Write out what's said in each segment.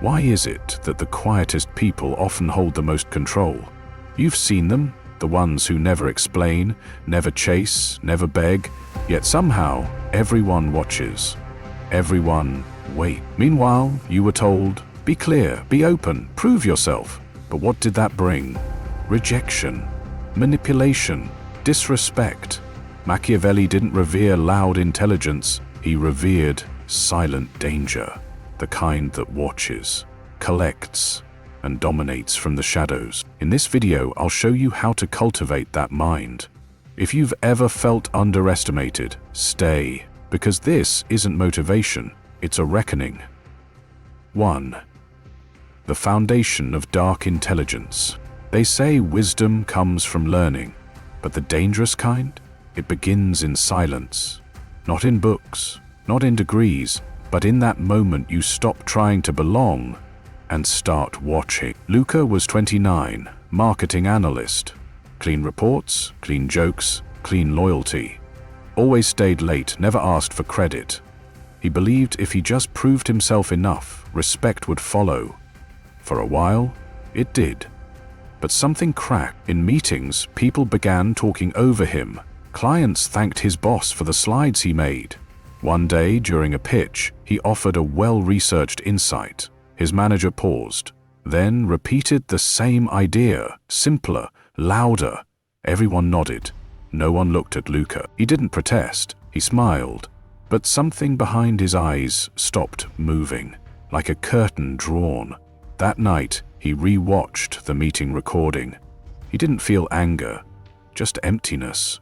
Why is it that the quietest people often hold the most control? You've seen them, the ones who never explain, never chase, never beg, yet somehow everyone watches. Everyone waits. Meanwhile, you were told, be clear, be open, prove yourself. But what did that bring? Rejection, manipulation, disrespect. Machiavelli didn't revere loud intelligence, he revered silent danger, the kind that watches, collects, and dominates from the shadows. In this video, I'll show you how to cultivate that mind. If you've ever felt underestimated, stay, because this isn't motivation, it's a reckoning. 1. The foundation of dark intelligence. They say wisdom comes from learning, but the dangerous kind? It begins in silence. Not in books, not in degrees, but in that moment you stop trying to belong and start watching. Luca was 29, marketing analyst. Clean reports, clean jokes, clean loyalty. Always stayed late, never asked for credit. He believed if he just proved himself enough, respect would follow. For a while, it did. But something cracked. In meetings, people began talking over him. Clients thanked his boss for the slides he made. One day, during a pitch, he offered a well-researched insight. His manager paused, then repeated the same idea, simpler, louder. Everyone nodded. No one looked at Luca. He didn't protest, he smiled. But something behind his eyes stopped moving, like a curtain drawn. That night, he re-watched the meeting recording. He didn't feel anger, just emptiness.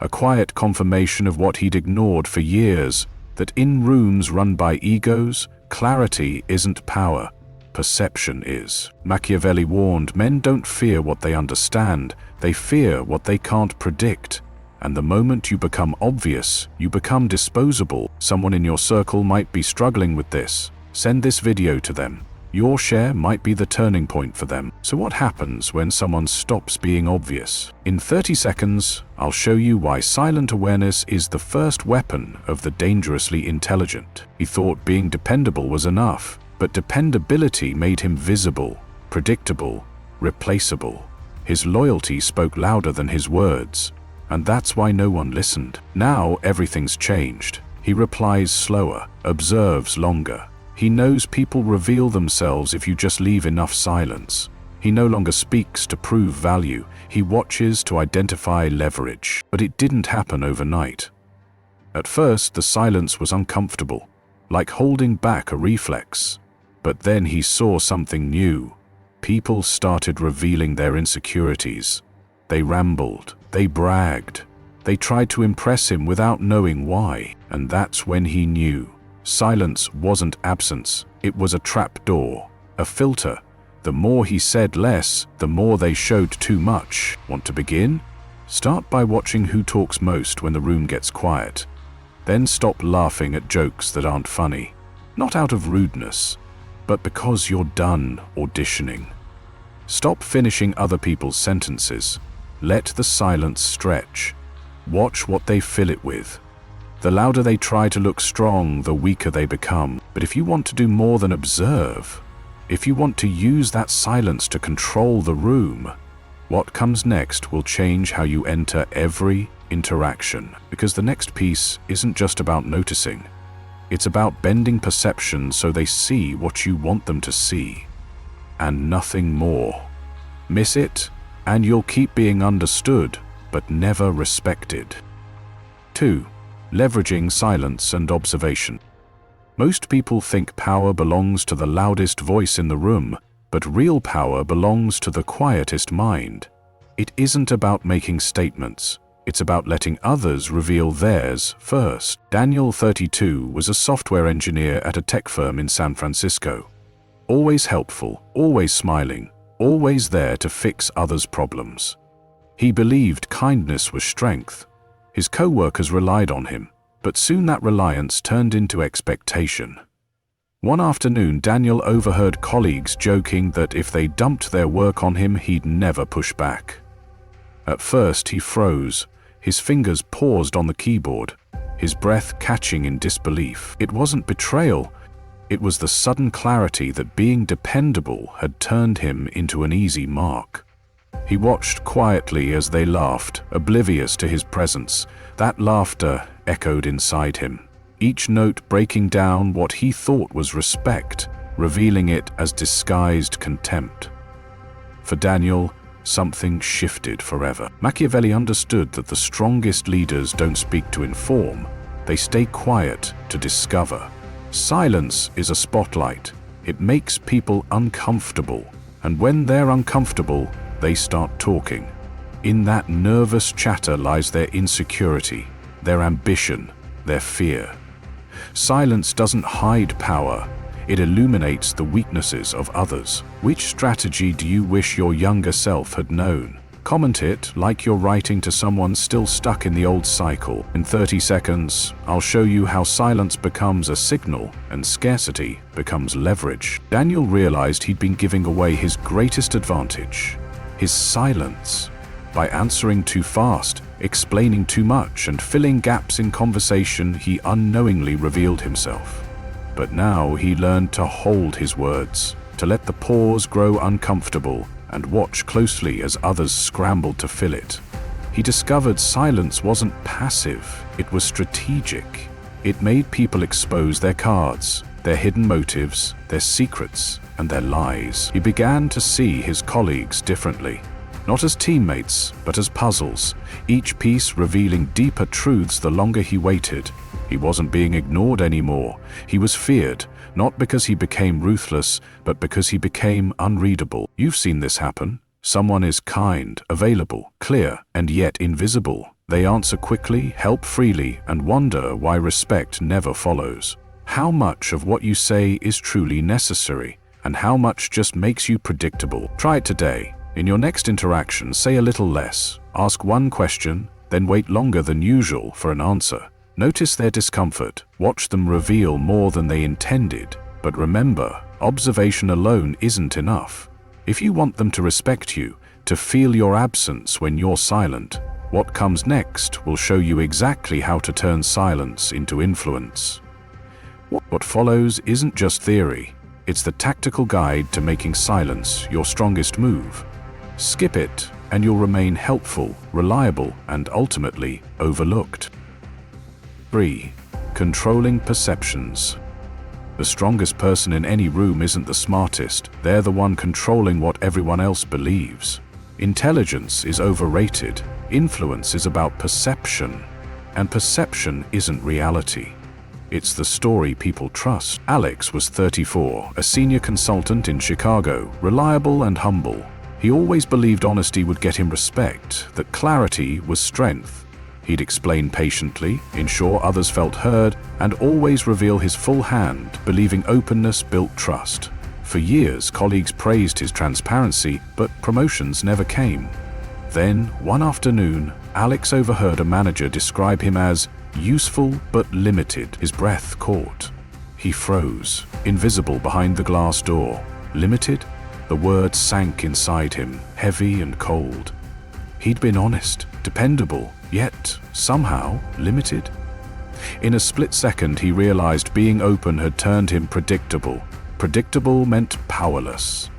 A quiet confirmation of what he'd ignored for years, that in rooms run by egos, clarity isn't power, perception is. Machiavelli warned, men don't fear what they understand, they fear what they can't predict. And the moment you become obvious, you become disposable. Someone in your circle might be struggling with this. Send this video to them. Your share might be the turning point for them. So what happens when someone stops being obvious? In 30 seconds, I'll show you why silent awareness is the first weapon of the dangerously intelligent. He thought being dependable was enough, but dependability made him visible, predictable, replaceable. His loyalty spoke louder than his words, and that's why no one listened. Now everything's changed. He replies slower, observes longer. He knows people reveal themselves if you just leave enough silence. He no longer speaks to prove value, he watches to identify leverage. But it didn't happen overnight. At first, the silence was uncomfortable, like holding back a reflex. But then he saw something new. People started revealing their insecurities. They rambled, they bragged, they tried to impress him without knowing why. And that's when he knew. Silence wasn't absence, it was a trapdoor, a filter. The more he said less, the more they showed too much. Want to begin? Start by watching who talks most when the room gets quiet. Then stop laughing at jokes that aren't funny. Not out of rudeness, but because you're done auditioning. Stop finishing other people's sentences. Let the silence stretch. Watch what they fill it with. The louder they try to look strong, the weaker they become. But if you want to do more than observe, if you want to use that silence to control the room, what comes next will change how you enter every interaction. Because the next piece isn't just about noticing. It's about bending perception so they see what you want them to see, and nothing more. Miss it, and you'll keep being understood, but never respected. 2. Leveraging silence and observation. Most people think power belongs to the loudest voice in the room, but real power belongs to the quietest mind. It isn't about making statements. It's about letting others reveal theirs first. Daniel, 32, was a software engineer at a tech firm in San Francisco. Always helpful, always smiling, always there to fix others' problems. He believed kindness was strength. His co-workers relied on him, but soon that reliance turned into expectation. One afternoon, Daniel overheard colleagues joking that if they dumped their work on him, he'd never push back. At first, he froze, his fingers paused on the keyboard, his breath catching in disbelief. It wasn't betrayal, It was the sudden clarity that being dependable had turned him into an easy mark. He watched quietly as they laughed, oblivious to his presence. That laughter echoed inside him, each note breaking down what he thought was respect, revealing it as disguised contempt. For Daniel, something shifted forever. Machiavelli understood that the strongest leaders don't speak to inform, they stay quiet to discover. Silence is a spotlight. It makes people uncomfortable, and when they're uncomfortable, they start talking. In that nervous chatter lies their insecurity, their ambition, their fear. Silence doesn't hide power, it illuminates the weaknesses of others. Which strategy do you wish your younger self had known? Comment it like you're writing to someone still stuck in the old cycle. In 30 seconds, I'll show you how silence becomes a signal and scarcity becomes leverage. Daniel realized he'd been giving away his greatest advantage, his silence. By answering too fast, explaining too much, and filling gaps in conversation, he unknowingly revealed himself. But now he learned to hold his words, to let the pause grow uncomfortable, and watch closely as others scrambled to fill it. He discovered silence wasn't passive, it was strategic. It made people expose their cards, their hidden motives, their secrets, and their lies. He began to see his colleagues differently, not as teammates, but as puzzles, each piece revealing deeper truths the longer he waited. He wasn't being ignored anymore. He was feared, not because he became ruthless, but because he became unreadable. You've seen this happen. Someone is kind, available, clear, and yet invisible. They answer quickly, help freely, and wonder why respect never follows. How much of what you say is truly necessary, and how much just makes you predictable? Try it today. In your next interaction, say a little less. Ask one question, then wait longer than usual for an answer. Notice their discomfort. Watch them reveal more than they intended. But remember, observation alone isn't enough. If you want them to respect you, to feel your absence when you're silent, what comes next will show you exactly how to turn silence into influence. What follows isn't just theory. It's the tactical guide to making silence your strongest move. Skip it, and you'll remain helpful, reliable, and ultimately overlooked. 3. Controlling perceptions. The strongest person in any room isn't the smartest, they're the one controlling what everyone else believes. Intelligence is overrated, influence is about perception, and perception isn't reality. It's the story people trust. Alex was 34, a senior consultant in Chicago, reliable and humble. He always believed honesty would get him respect, that clarity was strength. He'd explain patiently, ensure others felt heard, and always reveal his full hand, believing openness built trust. For years, colleagues praised his transparency, but promotions never came. Then, one afternoon, Alex overheard a manager describe him as useful but limited. His breath caught. He froze, invisible behind the glass door. Limited? The word sank inside him, heavy and cold. He'd been honest, dependable, yet somehow limited. In a split second, he realized being open had turned him predictable. Predictable meant powerless.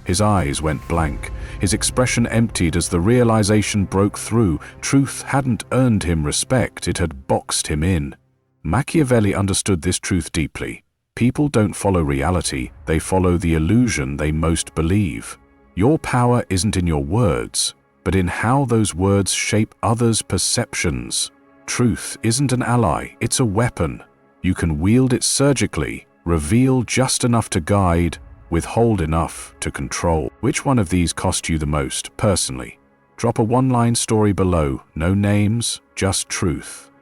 His eyes went blank, his expression emptied as the realization broke through. Truth hadn't earned him respect, it had boxed him in. Machiavelli understood this truth deeply. People don't follow reality, they follow the illusion they most believe. Your power isn't in your words, but in how those words shape others' perceptions. Truth isn't an ally, it's a weapon. You can wield it surgically, reveal just enough to guide, withhold enough to control. Which one of these cost you the most, personally? Drop a one-line story below, no names, just truth.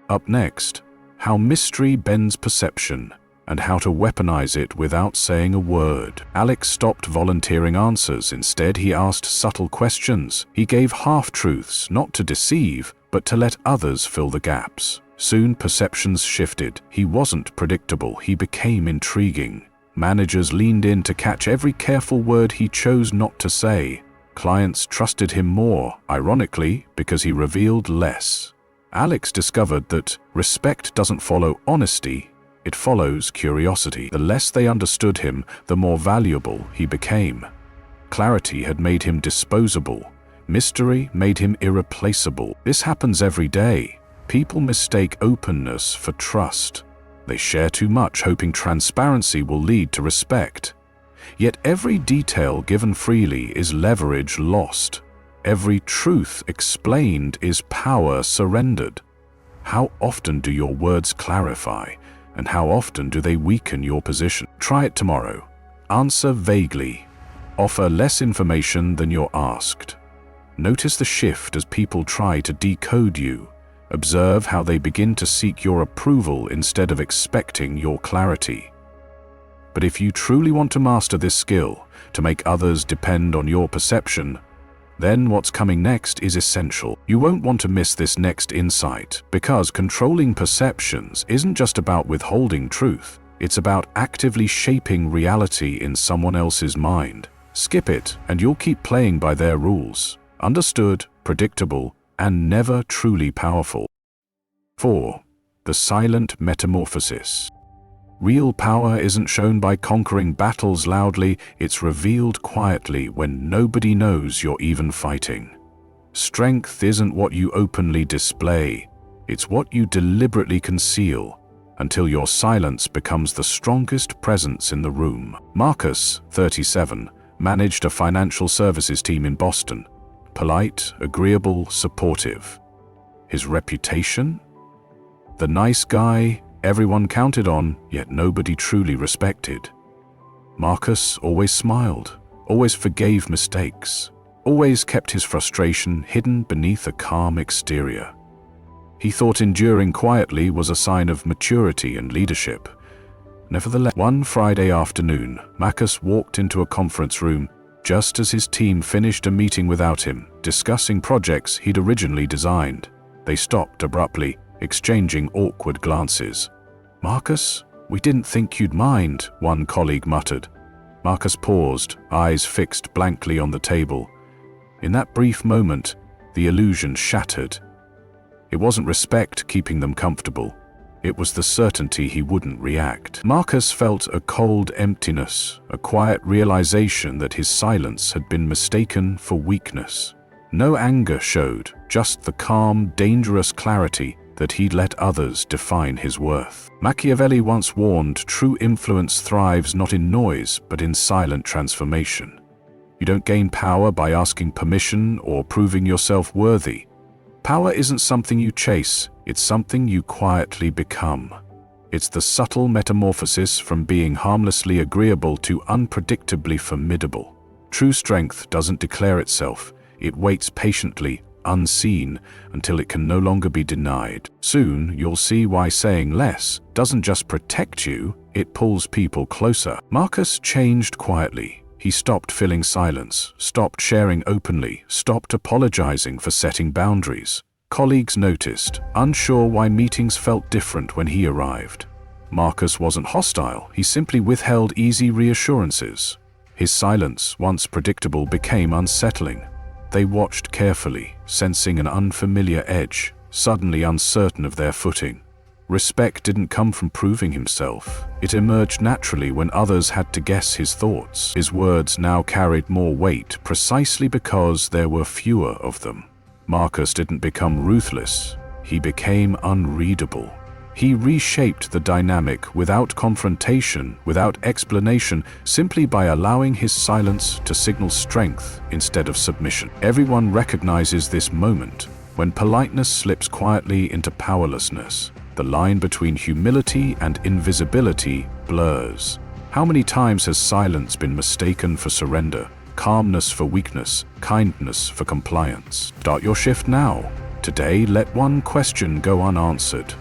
Up next, how mystery bends perception, and how to weaponize it without saying a word. Alex stopped volunteering answers. Instead, he asked subtle questions. He gave half-truths, not to deceive, but to let others fill the gaps. Soon, perceptions shifted. He wasn't predictable, he became intriguing. Managers leaned in to catch every careful word he chose not to say. Clients trusted him more, ironically, because he revealed less. Alex discovered that respect doesn't follow honesty, It follows curiosity. The less they understood him, the more valuable he became. Clarity had made him disposable. Mystery made him irreplaceable. This happens every day. People mistake openness for trust. They share too much, hoping transparency will lead to respect. Yet every detail given freely is leverage lost. Every truth explained is power surrendered. How often do your words clarify, and how often do they weaken your position? Try it tomorrow. Answer vaguely. Offer less information than you're asked. Notice the shift as people try to decode you. Observe how they begin to seek your approval instead of expecting your clarity. But if you truly want to master this skill, to make others depend on your perception, then what's coming next is essential. You won't want to miss this next insight, because controlling perceptions isn't just about withholding truth. It's about actively shaping reality in someone else's mind. Skip it, and you'll keep playing by their rules. Understood, predictable, and never truly powerful. 4. The Silent Metamorphosis. Real power isn't shown by conquering battles loudly, it's revealed quietly when nobody knows you're even fighting. Strength isn't what you openly display, it's what you deliberately conceal, until your silence becomes the strongest presence in the room. Marcus, 37, managed a financial services team in Boston. Polite, agreeable, supportive. His reputation? The nice guy everyone counted on, yet nobody truly respected. Marcus always smiled, always forgave mistakes, always kept his frustration hidden beneath a calm exterior. He thought enduring quietly was a sign of maturity and leadership. Nevertheless, one Friday afternoon, Marcus walked into a conference room just as his team finished a meeting without him, discussing projects he'd originally designed. They stopped abruptly, exchanging awkward glances. "Marcus, we didn't think you'd mind," one colleague muttered. Marcus paused, eyes fixed blankly on the table. In that brief moment, the illusion shattered. It wasn't respect keeping them comfortable. It was the certainty he wouldn't react. Marcus felt a cold emptiness, a quiet realization that his silence had been mistaken for weakness. No anger showed, just the calm, dangerous clarity that he'd let others define his worth. Machiavelli once warned, true influence thrives not in noise, but in silent transformation. You don't gain power by asking permission or proving yourself worthy. Power isn't something you chase, it's something you quietly become. It's the subtle metamorphosis from being harmlessly agreeable to unpredictably formidable. True strength doesn't declare itself, it waits patiently, unseen, until it can no longer be denied. Soon, you'll see why saying less doesn't just protect you, it pulls people closer. Marcus changed quietly. He stopped filling silence, stopped sharing openly, stopped apologizing for setting boundaries. Colleagues noticed, unsure why meetings felt different when he arrived. Marcus wasn't hostile, he simply withheld easy reassurances. His silence, once predictable, became unsettling. They watched carefully, sensing an unfamiliar edge, suddenly uncertain of their footing. Respect didn't come from proving himself. It emerged naturally when others had to guess his thoughts. His words now carried more weight precisely because there were fewer of them. Marcus didn't become ruthless, he became unreadable. He reshaped the dynamic without confrontation, without explanation, simply by allowing his silence to signal strength instead of submission. Everyone recognizes this moment, when politeness slips quietly into powerlessness. The line between humility and invisibility blurs. How many times has silence been mistaken for surrender, calmness for weakness, kindness for compliance? Start your shift now. Today, let one question go unanswered.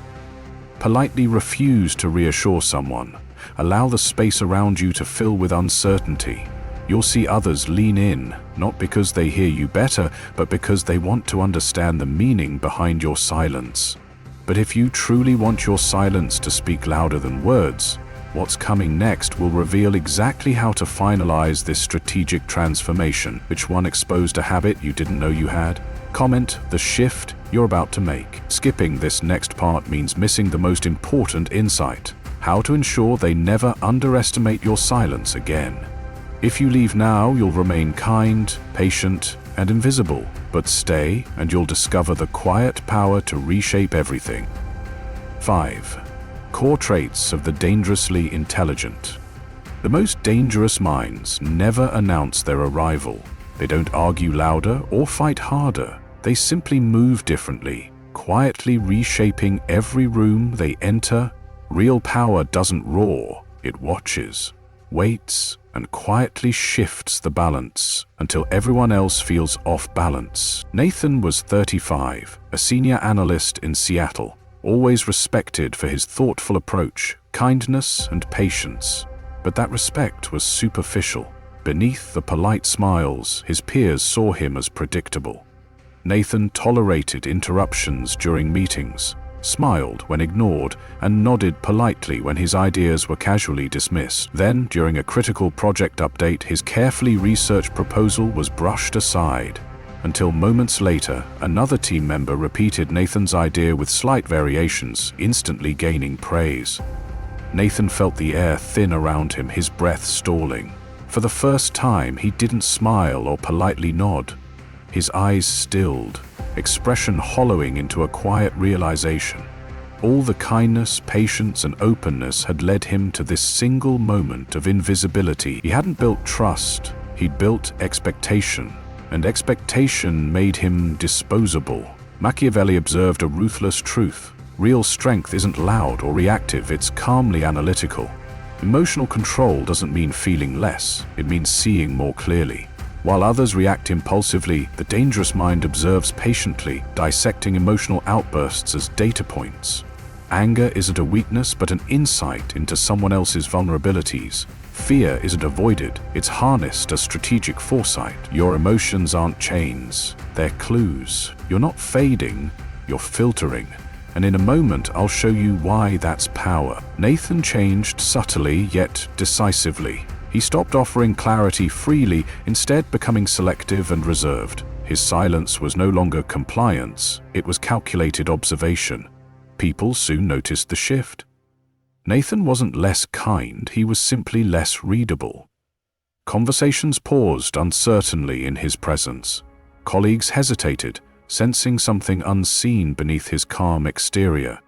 Politely refuse to reassure someone. Allow the space around you to fill with uncertainty. You'll see others lean in, not because they hear you better, but because they want to understand the meaning behind your silence. But if you truly want your silence to speak louder than words, what's coming next will reveal exactly how to finalize this strategic transformation. Which one exposed a habit you didn't know you had? Comment the shift you're about to make. Skipping this next part means missing the most important insight. how to ensure they never underestimate your silence again. If you leave now, you'll remain kind, patient, and invisible, but stay and you'll discover the quiet power to reshape everything. 5. Core traits of the dangerously intelligent. The most dangerous minds never announce their arrival. They don't argue louder or fight harder. They simply move differently, quietly reshaping every room they enter. Real power doesn't roar, it watches, waits, and quietly shifts the balance until everyone else feels off balance. Nathan was 35, a senior analyst in Seattle, always respected for his thoughtful approach, kindness, and patience. But that respect was superficial. Beneath the polite smiles, his peers saw him as predictable. Nathan tolerated interruptions during meetings, smiled when ignored, and nodded politely when his ideas were casually dismissed. Then, during a critical project update, his carefully researched proposal was brushed aside, until moments later, another team member repeated Nathan's idea with slight variations, instantly gaining praise. Nathan felt the air thin around him, his breath stalling. For the first time, he didn't smile or politely nod. His eyes stilled, expression hollowing into a quiet realization. All the kindness, patience, and openness had led him to this single moment of invisibility. He hadn't built trust, he'd built expectation, and expectation made him disposable. Machiavelli observed a ruthless truth. Real strength isn't loud or reactive, it's calmly analytical. Emotional control doesn't mean feeling less, it means seeing more clearly. While others react impulsively, the dangerous mind observes patiently, dissecting emotional outbursts as data points. Anger isn't a weakness but an insight into someone else's vulnerabilities. Fear isn't avoided, it's harnessed as strategic foresight. Your emotions aren't chains, they're clues. You're not fading, you're filtering. And in a moment, I'll show you why that's power. Nathan changed subtly yet decisively. He stopped offering clarity freely, instead becoming selective and reserved. His silence was no longer compliance, it was calculated observation. People soon noticed the shift. Nathan wasn't less kind, he was simply less readable. Conversations paused uncertainly in his presence. Colleagues hesitated, sensing something unseen beneath his calm exterior.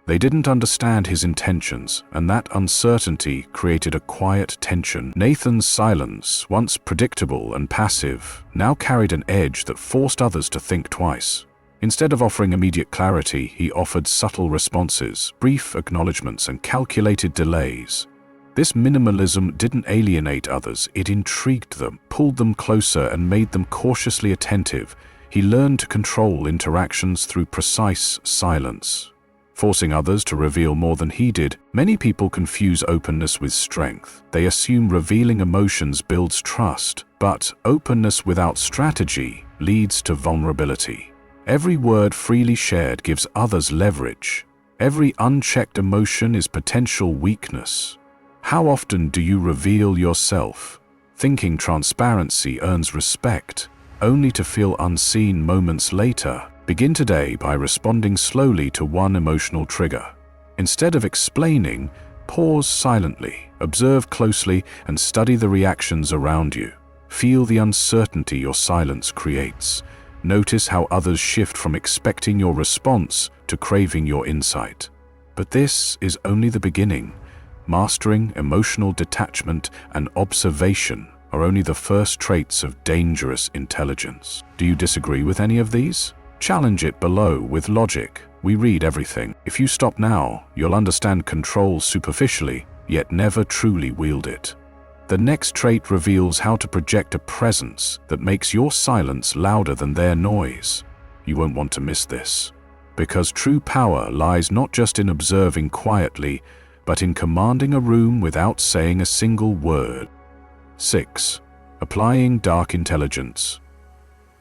They didn't understand his intentions, and that uncertainty created a quiet tension. Nathan's silence, once predictable and passive, now carried an edge that forced others to think twice. Instead of offering immediate clarity, he offered subtle responses, brief acknowledgments, and calculated delays. This minimalism didn't alienate others, it intrigued them, pulled them closer, and made them cautiously attentive. He learned to control interactions through precise silence, forcing others to reveal more than he did. Many people confuse openness with strength. They assume revealing emotions builds trust, but openness without strategy leads to vulnerability. Every word freely shared gives others leverage. Every unchecked emotion is potential weakness. How often do you reveal yourself, thinking transparency earns respect, only to feel unseen moments later? Begin today by responding slowly to one emotional trigger. Instead of explaining, pause silently, observe closely, and study the reactions around you. Feel the uncertainty your silence creates. Notice how others shift from expecting your response to craving your insight. But this is only the beginning. Mastering emotional detachment and observation are only the first traits of dangerous intelligence. Do you disagree with any of these? Challenge it below with logic. We read everything. If you stop now, you'll understand control superficially, yet never truly wield it. The next trait reveals how to project a presence that makes your silence louder than their noise. You won't want to miss this, because true power lies not just in observing quietly, but in commanding a room without saying a single word. 6. Applying dark intelligence.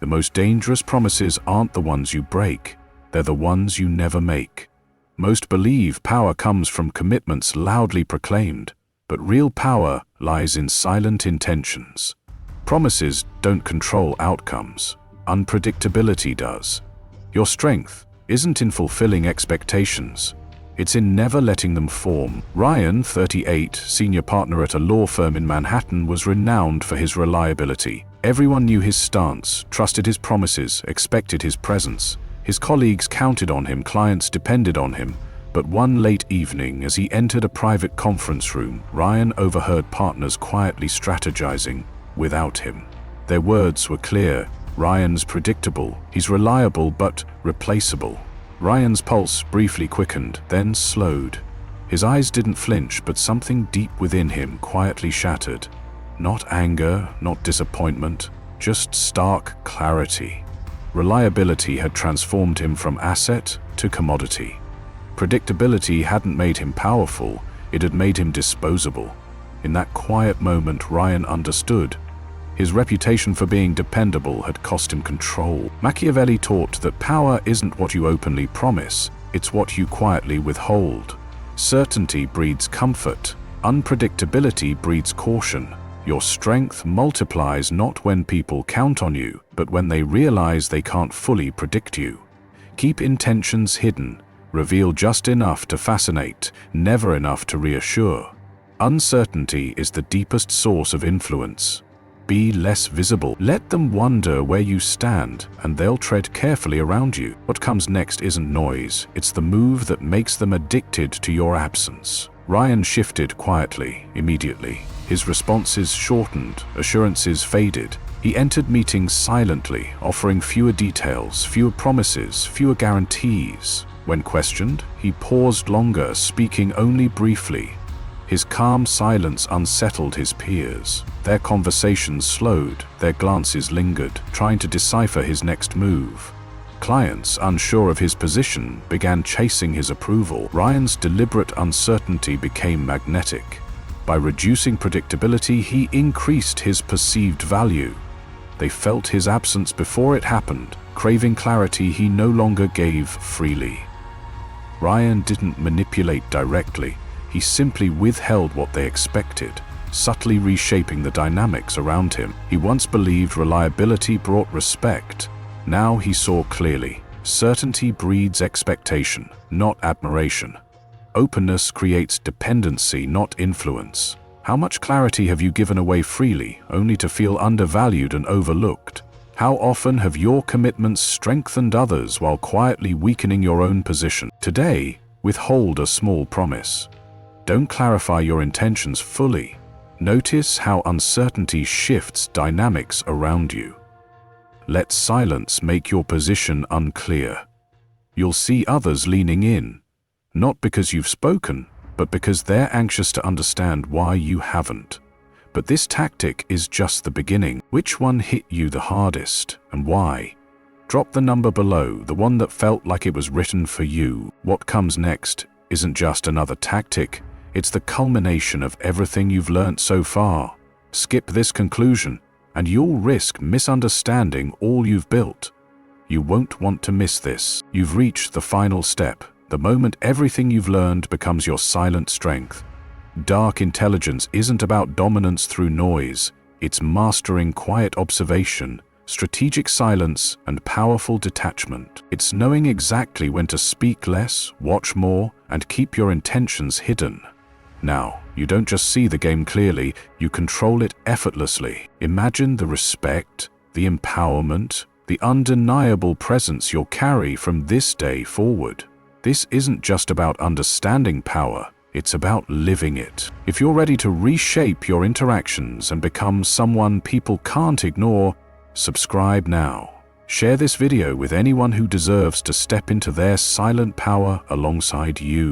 The most dangerous promises aren't the ones you break, they're the ones you never make. Most believe power comes from commitments loudly proclaimed, but real power lies in silent intentions. Promises don't control outcomes, unpredictability does. Your strength isn't in fulfilling expectations, It's in never letting them form. Ryan, 38, senior partner at a law firm in Manhattan, was renowned for his reliability. Everyone knew his stance, trusted his promises, expected his presence. His colleagues counted on him, clients depended on him. But one late evening, as he entered a private conference room, Ryan overheard partners quietly strategizing without him. Their words were clear. Ryan's predictable. He's reliable but replaceable. Ryan's pulse briefly quickened, then slowed. His eyes didn't flinch, but something deep within him quietly shattered. Not anger, not disappointment, just stark clarity. Reliability had transformed him from asset to commodity. Predictability hadn't made him powerful, it had made him disposable. In that quiet moment, Ryan understood. His reputation for being dependable had cost him control. Machiavelli taught that power isn't what you openly promise, it's what you quietly withhold. Certainty breeds comfort. Unpredictability breeds caution. Your strength multiplies not when people count on you, but when they realize they can't fully predict you. Keep intentions hidden. Reveal just enough to fascinate, never enough to reassure. Uncertainty is the deepest source of influence. Be less visible. Let them wonder where you stand, and they'll tread carefully around you. What comes next isn't noise, it's the move that makes them addicted to your absence. Ryan shifted quietly, immediately. His responses shortened, assurances faded. He entered meetings silently, offering fewer details, fewer promises, fewer guarantees. When questioned, he paused longer, speaking only briefly. His calm silence unsettled his peers. Their conversations slowed, their glances lingered, trying to decipher his next move. Clients, unsure of his position, began chasing his approval. Ryan's deliberate uncertainty became magnetic. By reducing predictability, he increased his perceived value. They felt his absence before it happened, craving clarity he no longer gave freely. Ryan didn't manipulate directly, he simply withheld what they expected, subtly reshaping the dynamics around him. He once believed reliability brought respect. Now he saw clearly. Certainty breeds expectation, not admiration. Openness creates dependency, not influence. How much clarity have you given away freely, only to feel undervalued and overlooked? How often have your commitments strengthened others while quietly weakening your own position? Today, withhold a small promise. Don't clarify your intentions fully. Notice how uncertainty shifts dynamics around you. Let silence make your position unclear. You'll see others leaning in, not because you've spoken, but because they're anxious to understand why you haven't. But this tactic is just the beginning. Which one hit you the hardest, and why? Drop the number below, the one that felt like it was written for you. What comes next isn't just another tactic, it's the culmination of everything you've learnt so far. Skip this conclusion, and you'll risk misunderstanding all you've built. You won't want to miss this. You've reached the final step, the moment everything you've learned becomes your silent strength. Dark intelligence isn't about dominance through noise, it's mastering quiet observation, strategic silence, and powerful detachment. It's knowing exactly when to speak less, watch more, and keep your intentions hidden. Now, you don't just see the game clearly, you control it effortlessly. Imagine the respect, the empowerment, the undeniable presence you'll carry from this day forward. This isn't just about understanding power, it's about living it. If you're ready to reshape your interactions and become someone people can't ignore, subscribe now. Share this video with anyone who deserves to step into their silent power alongside you.